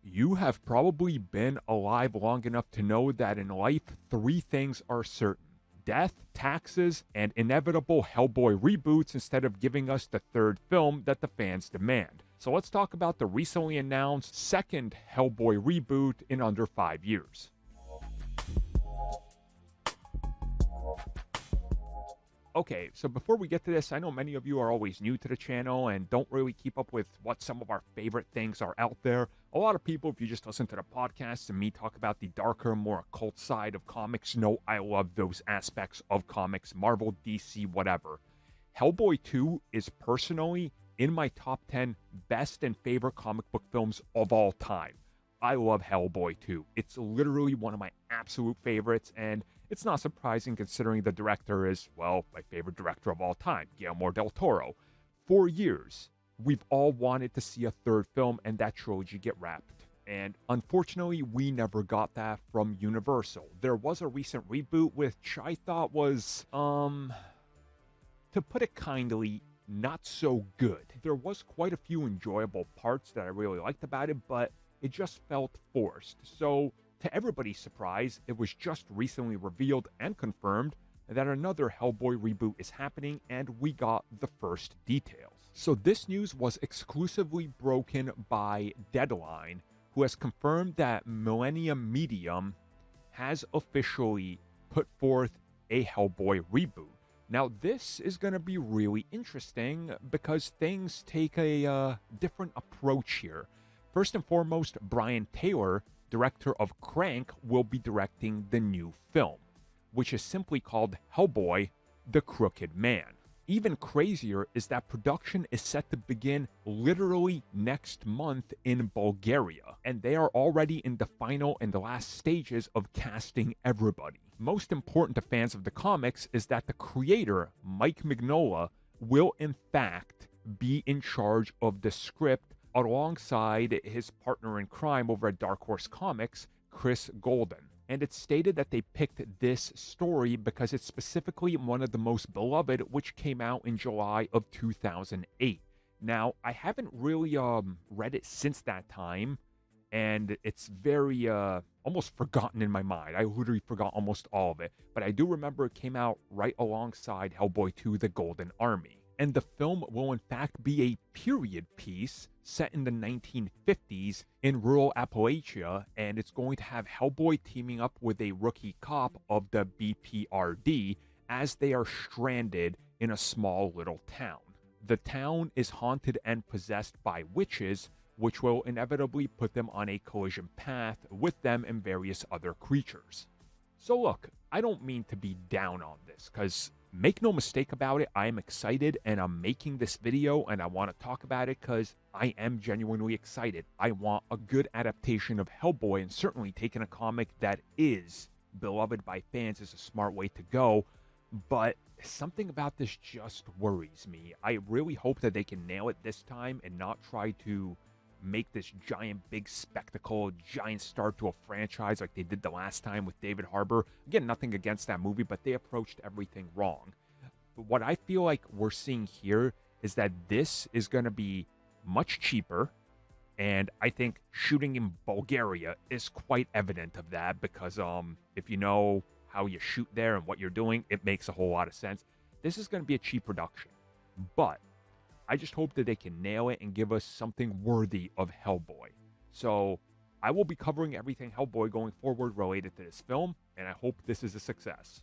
You have probably been alive long enough to know that in life, three things are certain: death, taxes, and inevitable Hellboy reboots instead of giving us the third film that the fans demand. So let's talk about the recently announced second Hellboy reboot in under 5 years. Okay, so before we get to this, I know many of you are always new to the channel and don't really keep up with what some of our favorite things are out there. A lot of people, if you just listen to the podcast and me talk about the darker, more occult side of comics, know I love those aspects of comics, Marvel, DC, whatever. Hellboy 2 is personally in my top 10 best and favorite comic book films of all time. I love Hellboy 2. It's literally one of my absolute favorites, and it's not surprising considering the director is, well, my favorite director of all time, Guillermo del Toro. For years, we've all wanted to see a third film and that trilogy get wrapped. And unfortunately, we never got that from Universal. There was a recent reboot which I thought was, to put it kindly, not so good. There was quite a few enjoyable parts that I really liked about it, but it just felt forced. So, to everybody's surprise, it was just recently revealed and confirmed that another Hellboy reboot is happening, and we got the first details. So this news was exclusively broken by Deadline, who has confirmed that Millennium Medium has officially put forth a Hellboy reboot. Now, this is going to be really interesting because things take a different approach here. First and foremost, Brian Taylor, director of Crank, will be directing the new film, which is simply called Hellboy: The Crooked Man. Even crazier is that production is set to begin literally next month in Bulgaria, and they are already in the final and the last stages of casting everybody. Most important to fans of the comics is that the creator, Mike Mignola, will in fact be in charge of the script alongside his partner in crime over at Dark Horse Comics, Chris Golden. And it's stated that they picked this story because it's specifically one of the most beloved, which came out in July of 2008. Now, I haven't really read it since that time, and it's very almost forgotten in my mind. I literally forgot almost all of it, but I do remember it came out right alongside Hellboy 2: The Golden Army. And the film will in fact be a period piece set in the 1950s in rural Appalachia, and it's going to have Hellboy teaming up with a rookie cop of the BPRD as they are stranded in a small little town. The town is haunted and possessed by witches, which will inevitably put them on a collision path with them and various other creatures. So look, I don't mean to be down on this, because make no mistake about it, I am excited and I'm making this video and I want to talk about it because I am genuinely excited. I want a good adaptation of Hellboy, and certainly taking a comic that is beloved by fans is a smart way to go, but something about this just worries me. I really hope that they can nail it this time and not try to make this giant big spectacle, giant start to a franchise like they did the last time with David Harbour. Again, nothing against that movie, but they approached everything wrong. But what I feel like we're seeing here is that this is going to be much cheaper, and I think shooting in Bulgaria is quite evident of that because if you know how you shoot there and what you're doing, it makes a whole lot of sense. This is going to be a cheap production, but I just hope that they can nail it and give us something worthy of Hellboy. So I will be covering everything Hellboy going forward related to this film, and I hope this is a success.